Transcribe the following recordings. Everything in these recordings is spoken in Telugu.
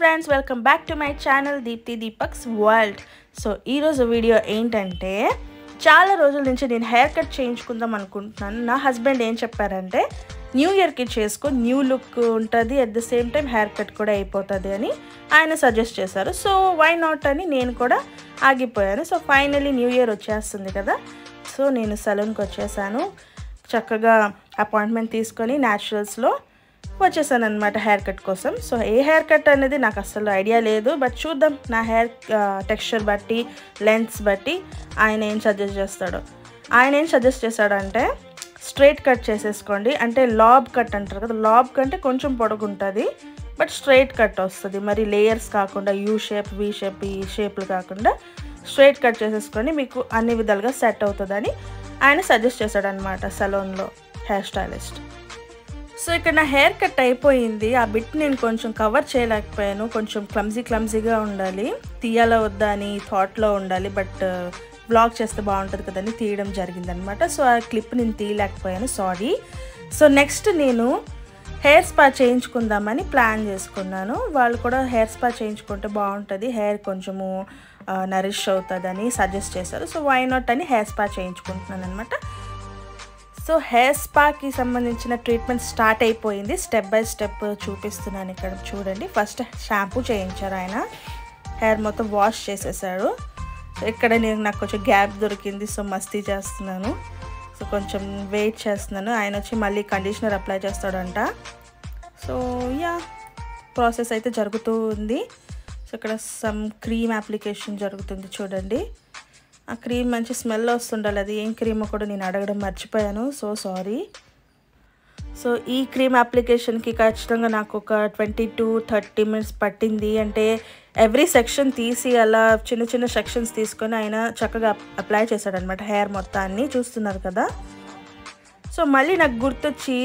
Friends, welcome back to my channel Deepti Deepak's world. So ఈరోజు వీడియో ఏంటంటే, చాలా రోజుల నుంచి నేను హెయిర్ కట్ చేయించుకుందాం అనుకుంటున్నాను. నా హస్బెండ్ ఏం చెప్పారంటే, న్యూ ఇయర్కి చేసుకో, న్యూ లుక్ ఉంటుంది, at the same time hair cut కూడా అయిపోతుంది అని ఆయన సజెస్ట్ చేశారు. సో వై నాట్ అని నేను కూడా ఆగిపోయాను. సో ఫైనలీ న్యూ ఇయర్ వచ్చేస్తుంది కదా, సో నేను సలూన్కి వచ్చేసాను. చక్కగా అపాయింట్మెంట్ తీసుకొని న్యాచురల్స్లో వచ్చేసాను అనమాట హెయిర్ కట్ కోసం. సో ఏ హెయిర్ కట్ అనేది నాకు అసలు ఐడియా లేదు, బట్ చూద్దాం నా హెయిర్ టెక్స్చర్ బట్టి, లెంత్స్ బట్టి ఆయన ఏం సజెస్ట్ చేశాడంటే, స్ట్రైట్ కట్ చేసేసుకోండి, అంటే లాబ్ కట్ అంటారు కదా, లాబ్ కంటే కొంచెం పొడుగుంటుంది బట్ స్ట్రైట్ కట్ వస్తుంది. మరి లేయర్స్ కాకుండా యూ షేప్, వి షేప్, ఈ షేప్లు కాకుండా స్ట్రైట్ కట్ చేసేసుకొని మీకు అన్ని విధాలుగా సెట్ అవుతుందని ఆయన సజెస్ట్ చేశాడనమాట సలూన్లో హెయిర్ స్టైలిస్ట్. సో ఇక్కడ నా హెయిర్ కట్ అయిపోయింది. ఆ బిట్ నేను కొంచెం కవర్ చేయలేకపోయాను, కొంచెం క్లమ్జీగా ఉండాలి, తీయాలా వద్దా అని థాట్లో ఉండాలి, బట్ బ్లాగ్ చేస్తే బాగుంటుంది కదని తీయడం జరిగిందనమాట. సో ఆ క్లిప్ నేను తీయలేకపోయాను, సారీ. సో నెక్స్ట్ నేను హెయిర్ స్పా చేయించుకుందామని ప్లాన్ చేసుకున్నాను. వాళ్ళు కూడా హెయిర్ స్పా చేయించుకుంటే బాగుంటుంది, హెయిర్ కొంచెము నరిష్ అవుతుందని సజెస్ట్ చేశారు. సో వై నాట్ అని హెయిర్ స్పా చేయించుకుంటున్నాను అనమాట. సో హెయిర్ స్పాకి సంబంధించిన ట్రీట్మెంట్ స్టార్ట్ అయిపోయింది. స్టెప్ బై స్టెప్ చూపిస్తున్నాను ఇక్కడ చూడండి. ఫస్ట్ షాంపూ చేయించారు ఆయన, హెయిర్ మొత్తం వాష్ చేసేసాడు. ఇక్కడ నాకు కొంచెం గ్యాప్ దొరికింది, సో మస్తీ చేస్తున్నాను. సో కొంచెం వెయిట్ చేస్తున్నాను. ఆయన వచ్చి మళ్ళీ కండిషనర్ అప్లై చేస్తాడంట. సో యా, ప్రాసెస్ అయితే జరుగుతూ ఉంది. సో ఇక్కడ సమ్ క్రీమ్ అప్లికేషన్ జరుగుతుంది చూడండి. ఆ క్రీమ్ మంచి స్మెల్ వస్తుండాలి, అది ఏం క్రీమో కూడా నేను అడగడం మర్చిపోయాను, సో సారీ. సో ఈ క్రీమ్ అప్లికేషన్కి ఖచ్చితంగా నాకు ఒక 20 to 30 minutes పట్టింది. అంటే ఎవ్రీ సెక్షన్ తీసి అలా చిన్న సెక్షన్స్ తీసుకొని ఆయన చక్కగా అప్లై చేశాడనమాట హెయిర్ మొత్తాన్ని, చూస్తున్నారు కదా. సో మళ్ళీ నాకు గుర్తొచ్చి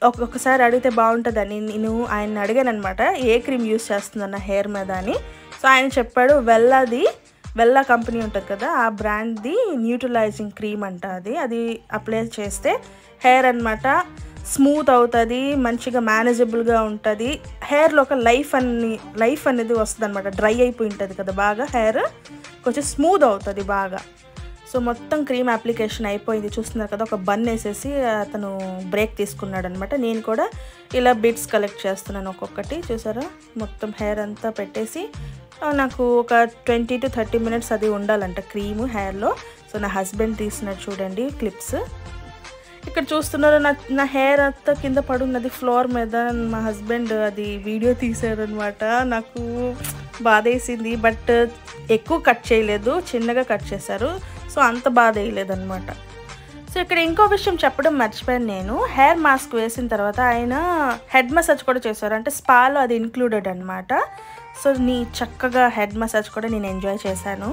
ఒక్కొక్కసారి అడిగితే బాగుంటుందని నేను ఆయన అడిగాను అనమాట, ఏ క్రీమ్ యూస్ చేస్తుందన్న హెయిర్ మీద అని. సో ఆయన చెప్పాడు, వెల్లా కంపెనీ ఉంటుంది కదా, ఆ బ్రాండ్ది న్యూట్రలైజింగ్ క్రీమ్ అంట, అది అప్లై చేస్తే హెయిర్ అనమాట స్మూత్ అవుతుంది, మంచిగా మేనేజబుల్గా ఉంటుంది, హెయిర్లో ఒక లైఫ్ అనేది వస్తుంది అనమాట. డ్రై అయిపోయి ఉంటుంది కదా బాగా, హెయిర్ కొంచెం స్మూత్ అవుతుంది బాగా. సో మొత్తం క్రీమ్ అప్లికేషన్ అయిపోయింది, చూస్తున్నారు కదా. ఒక బన్ వేసేసి అతను బ్రేక్ తీసుకున్నాడు అనమాట. నేను కూడా ఇలా బిట్స్ కలెక్ట్ చేస్తున్నాను ఒక్కొక్కటి, చూసారా. మొత్తం హెయిర్ అంతా పెట్టేసి నాకు ఒక 20 to 30 minutes అది ఉండాలంట క్రీమ్ హెయిర్లో. సో నా హస్బెండ్ తీసినట్టు చూడండి క్లిప్స్. ఇక్కడ చూస్తున్నారు నా హెయిర్ అంతా కింద పడున్నది ఫ్లోర్ మీద. మా హస్బెండ్ అది వీడియో తీశారు అనమాట. నాకు బాధేసింది, బట్ ఎక్కువ కట్ చేయలేదు, చిన్నగా కట్ చేశారు. సో అంత బాధ వేయలేదన్నమాట. సో ఇక్కడ ఇంకో విషయం చెప్పడం మర్చిపోయాను నేను. హెయిర్ మాస్క్ వేసిన తర్వాత ఆయన హెడ్ మసాజ్ కూడా చేశారు, అంటే స్పాలో అది ఇంక్లూడెడ్ అనమాట. సో చక్కగా హెడ్ మసాజ్ కూడా నేను ఎంజాయ్ చేశాను.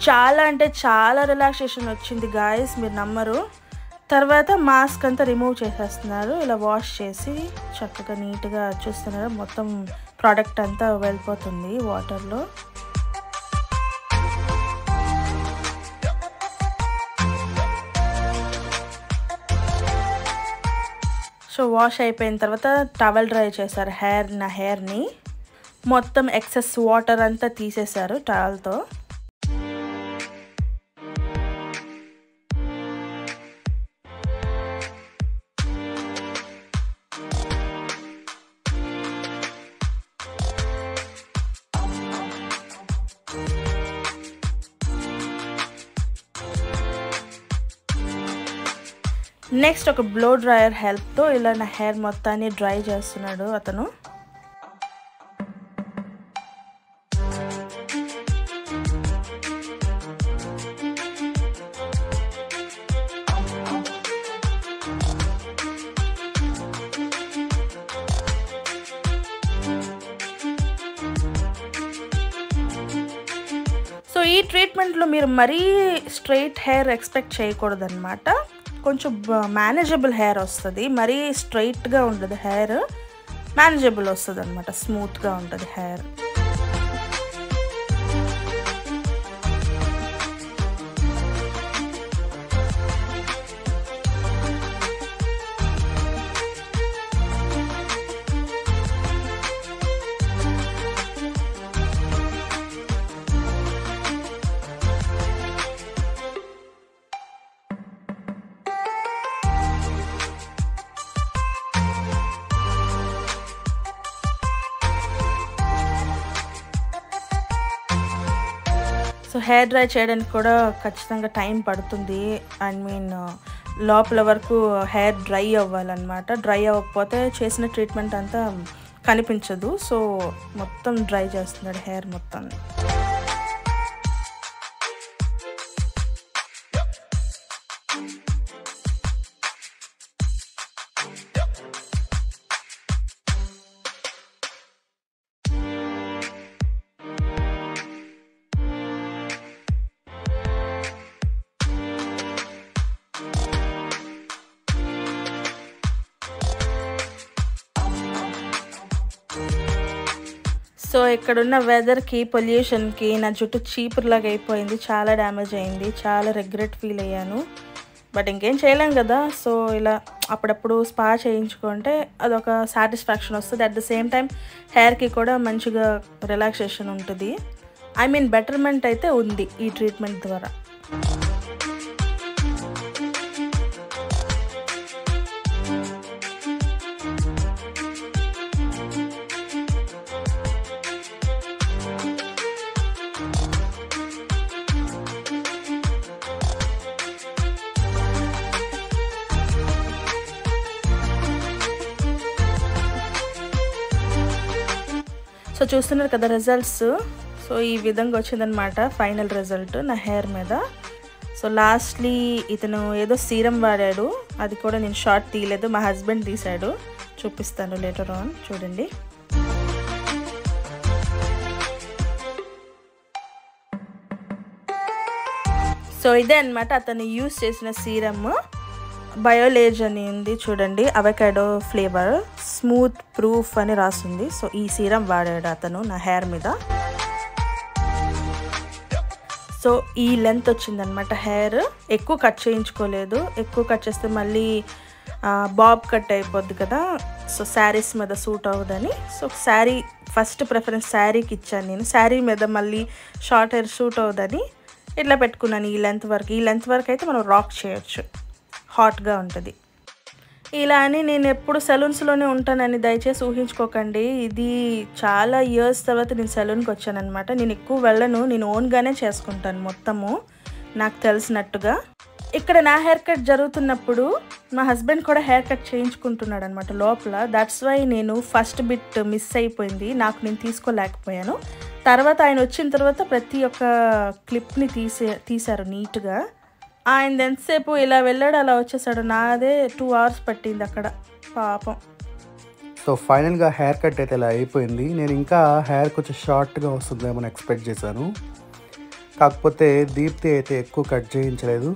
చాలా అంటే చాలా రిలాక్సేషన్ వచ్చింది గాయస్, మీరు నమ్మరు. తర్వాత మాస్క్ అంతా రిమూవ్ చేసేస్తున్నారు, ఇలా వాష్ చేసి చక్కగా నీట్గా చూస్తున్నారు. మొత్తం ప్రోడక్ట్ అంతా వెళ్ళిపోతుంది వాటర్లో. సో వాష్ అయిపోయిన తర్వాత టవల్ డ్రై చేశారు నా హెయిర్ని. మొత్తం ఎక్సెస్ వాటర్ అంతా తీసేశారు టవల్తో. నెక్స్ట్ ఒక బ్లో డ్రైయర్ హెల్ప్తో ఇలా నా హెయిర్ మొత్తాన్ని డ్రై చేస్తున్నాడు అతను. సో ఈ ట్రీట్మెంట్లో మీరు మరీ స్ట్రైట్ హెయిర్ ఎక్స్పెక్ట్ చేయకూడదు అనమాట. కొంచెం మేనేజబుల్ హెయిర్ వస్తుంది, మరీ స్ట్రైట్గా ఉండదు హెయిర్, మేనేజబుల్ వస్తుంది అనమాట, స్మూత్గా ఉంటుంది హెయిర్. సో హెయిర్ డ్రై చేయడానికి కూడా ఖచ్చితంగా టైం పడుతుంది. ఐ మీన్ లోపల వరకు హెయిర్ డ్రై అవ్వాలన్నమాట. డ్రై అవ్వకపోతే చేసిన ట్రీట్మెంట్ అంతా కనిపించదు. సో మొత్తం డ్రై చేస్తున్నాడు హెయిర్ మొత్తం. సో ఇక్కడున్న వెదర్కి, పొల్యూషన్కి నా జుట్టు చీపురులాగా అయిపోయింది. చాలా డ్యామేజ్ అయింది. చాలా రిగ్రెట్ ఫీల్ అయ్యాను. బట్ ఇంకేం చేయలేం కదా. సో ఇలా అప్పుడప్పుడు స్పా చేయించుకుంటే అదొక సాటిస్ఫాక్షన్ వస్తుంది. అట్ ద సేమ్ టైం హెయిర్కి కూడా మంచిగా రిలాక్సేషన్ ఉంటుంది. ఐ మీన్ బెటర్మెంట్ అయితే ఉంది ఈ ట్రీట్మెంట్ ద్వారా. సో చూస్తున్నారు కదా రిజల్ట్స్. సో ఈ విధంగా వచ్చిందనమాట ఫైనల్ రిజల్ట్ నా హెయిర్ మీద. సో లాస్ట్లీ ఇతను ఏదో సీరం వాడాడు. అది కూడా నేను షార్ట్ తీయలేదు, మా హస్బెండ్ తీశాడు. చూపిస్తాను లేటర్ ఆన్, చూడండి. సో ఇదే అనమాట అతను యూస్ చేసిన సీరమ్. బయోలేజ్ అని ఉంది చూడండి, అవకాడో ఫ్లేవర్, స్మూత్ ప్రూఫ్ అని రాస్తుంది. సో ఈ సీరం వాడాడు అతను నా హెయిర్ మీద. సో ఈ లెంత్ వచ్చిందనమాట హెయిర్. ఎక్కువ కట్ చేయించుకోలేదు. ఎక్కువ కట్ చేస్తే మళ్ళీ బాబ్ కట్ అయిపోద్ది కదా. సో శారీస్ మీద సూట్ అవ్వదని, సో శారీ ఫస్ట్ ప్రిఫరెన్స్ శారీకి ఇచ్చాను నేను. శారీ మీద మళ్ళీ షార్ట్ హెయిర్ సూట్ అవ్వదని ఇట్లా పెట్టుకున్నాను ఈ లెంత్ వరకు. ఈ లెంత్ వరకు అయితే మనం రాక్ చేయొచ్చు, హాట్గా ఉంటుంది. ఇలా అని నేను ఎప్పుడు సెలూన్స్లోనే ఉంటానని దయచేసి ఊహించుకోకండి. ఇది చాలా ఇయర్స్ తర్వాత నేను సెలూన్కి వచ్చానమాట. నేను ఎక్కువ వెళ్ళను, నేను ఓన్గానే చేసుకుంటాను మొత్తము నాకు తెలిసినట్టుగా. ఇక్కడ నా హెయిర్ కట్ జరుగుతున్నప్పుడు మా హస్బెండ్ కూడా హెయిర్ కట్ చేయించుకుంటున్నాడు అనమాట లోపల. దట్స్ వై నేను ఫస్ట్ బిట్ మిస్ అయిపోయింది, నాకు నేను తీసుకోలేకపోయాను. తర్వాత ఆయన వచ్చిన తర్వాత ప్రతి ఒక్క క్లిప్ని తీశారు నీట్గా. ఆయన ఎంతసేపు ఇలా వెళ్ళాడు అలా వచ్చేసాడు. నాదే 2 hours పట్టింది అక్కడ పాపం. సో ఫైనల్గా హెయిర్ కట్ అయితే ఇలా అయిపోయింది. నేను ఇంకా హెయిర్ కొంచెం షార్ట్గా వస్తుందేమో ఎక్స్పెక్ట్ చేశాను. కాకపోతే దీప్తి అయితే ఎక్కువ కట్ చేయించలేదు.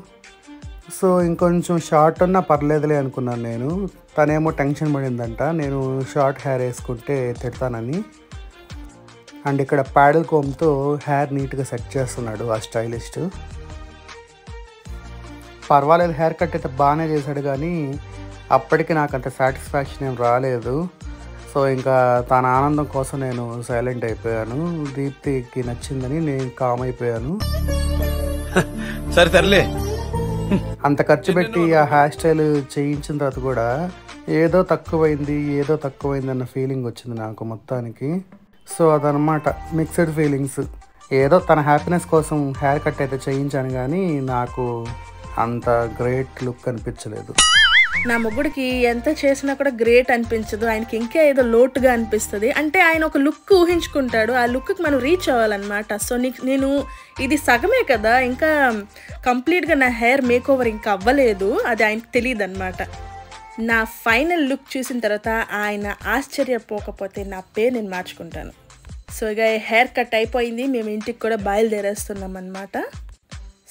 సో ఇంకొంచెం షార్ట్ ఉన్నా పర్లేదులే అనుకున్నాను నేను. తనేమో టెన్షన్ పడిందంట నేను షార్ట్ హెయిర్ వేసుకుంటే తిడతానని. అండ్ ఇక్కడ ప్యాడల్ కోమ్తో హెయిర్ నీట్గా సెట్ చేస్తున్నాడు ఆ స్టైలిస్ట్. పర్వాలేదు, హెయిర్ కట్ అయితే బాగానే చేశాడు, కానీ అప్పటికి నాకు అంత సాటిస్ఫాక్షన్ ఏం రాలేదు. సో ఇంకా తన ఆనందం కోసం నేను సైలెంట్ అయిపోయాను. దీప్తికి నచ్చిందని నేను కామ్ అయిపోయాను. సరే అంత ఖర్చు పెట్టి ఆ హెయిర్ స్టైల్ చేయించిన తర్వాత కూడా ఏదో తక్కువైంది అన్న ఫీలింగ్ వచ్చింది నాకు మొత్తానికి. సో అదనమాట మిక్స్డ్ ఫీలింగ్స్. ఏదో తన హ్యాపీనెస్ కోసం హెయిర్ కట్ అయితే చేయించాను, కానీ నాకు అంత గ్రేట్ లుక్ అనిపించలేదు. నా మొగుడికి ఎంత చేసినా కూడా గ్రేట్ అనిపించదు. ఆయనకి ఇంకా ఏదో లోటుగా అనిపిస్తుంది. అంటే ఆయన ఒక లుక్ ఊహించుకుంటాడు, ఆ లుక్కి మనం రీచ్ అవ్వాలన్నమాట. సో నేను ఇది సగమే కదా, ఇంకా కంప్లీట్గా నా హెయిర్ మేక్ ఓవర్ ఇంకా అవ్వలేదు, అది ఆయనకు తెలియదు అనమాట. నా ఫైనల్ లుక్ చూసిన తర్వాత ఆయన ఆశ్చర్యపోకపోతే నా పేరు నేను మార్చుకుంటాను. సో ఇక హెయిర్ కట్ అయిపోయింది, మేము ఇంటికి కూడా బయలుదేరేస్తున్నాం అన్నమాట.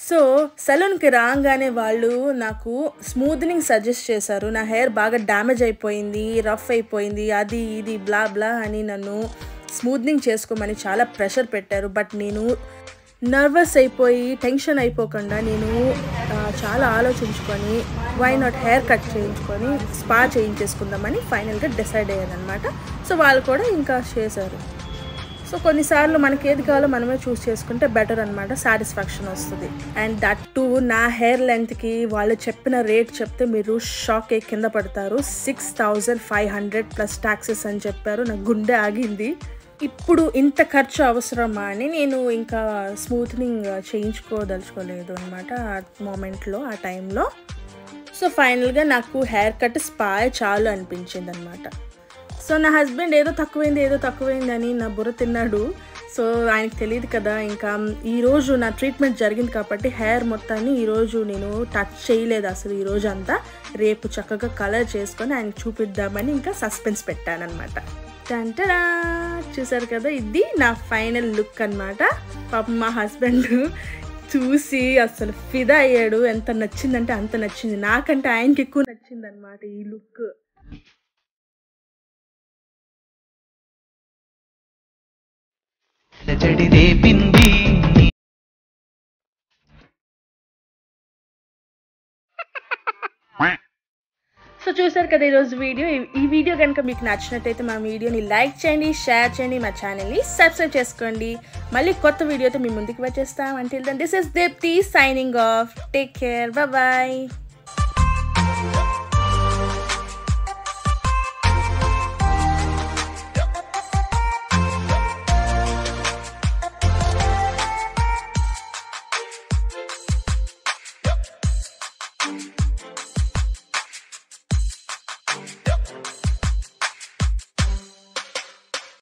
సో సెలూన్కి రాగానే వాళ్ళు నాకు స్మూత్నింగ్ సజెస్ట్ చేశారు. నా హెయిర్ బాగా డ్యామేజ్ అయిపోయింది, రఫ్ అయిపోయింది, అది ఇది బ్లా బ్లా అని నన్ను స్మూత్నింగ్ చేసుకోమని చాలా ప్రెషర్ పెట్టారు. బట్ నేను నర్వస్ అయిపోయి టెన్షన్ అయిపోకుండా నేను చాలా ఆలోచించుకొని వై నాట్ హెయిర్ కట్ చేయించుకొని స్పా చేయించేసుకుందామని ఫైనల్గా డిసైడ్ అయ్యాను అనమాట. సో వాళ్ళు కూడా ఇంకా చేశారు. సో కొన్నిసార్లు మనకి ఏది కావాలో మనమే చూస్ చేసుకుంటే బెటర్ అనమాట, సాటిస్ఫాక్షన్ వస్తుంది. అండ్ దట్ టు నా హెయిర్ లెంత్కి వాళ్ళు చెప్పిన రేట్ చెప్తే మీరు షాక్ అయ్యి కింద పడతారు. 6500 ప్లస్ ట్యాక్సెస్ అని చెప్పారు. నా గుండె ఆగింది. ఇప్పుడు ఇంత ఖర్చు అవసరమా అని నేను ఇంకా స్మూత్నింగ్ చేయించుకోదలుచుకోలేదు అనమాట ఆ మూమెంట్లో, ఆ టైంలో. సో ఫైనల్గా నాకు హెయిర్ కట్ స్పా చాలు అనిపించింది అనమాట. సో నా హస్బెండ్ ఏదో తక్కువైంది అని నా బుర్ర తిన్నాడు. సో ఆయనకు తెలియదు కదా, ఇంకా ఈరోజు నా ట్రీట్మెంట్ జరిగింది కాబట్టి హెయిర్ మొత్తాన్ని ఈరోజు నేను టచ్ చేయలేదు అసలు ఈరోజు అంతా. రేపు చక్కగా కలర్ చేసుకొని ఆయనకు చూపిద్దామని ఇంకా సస్పెన్స్ పెట్టానమాట. టంటడా, చూసారు కదా, ఇది నా ఫైనల్ లుక్ అనమాట. పాపం మా హస్బెండ్ చూసి అసలు ఫిదా అయ్యాడు. ఎంత నచ్చిందంటే అంత నచ్చింది, నాకంటే ఆయనకి ఎక్కువ నచ్చింది అనమాట ఈ లుక్. సో చూసారు కదా ఈరోజు వీడియో. ఈ వీడియో కనుక మీకు నచ్చినట్టయితే మా వీడియోని లైక్ చేయండి, షేర్ చేయండి, మా ఛానల్ని సబ్స్క్రైబ్ చేసుకోండి. మళ్ళీ కొత్త వీడియోతో మీ ముందుకు వచ్చేస్తాం. Until then this is Deepti signing off. Take care, bye.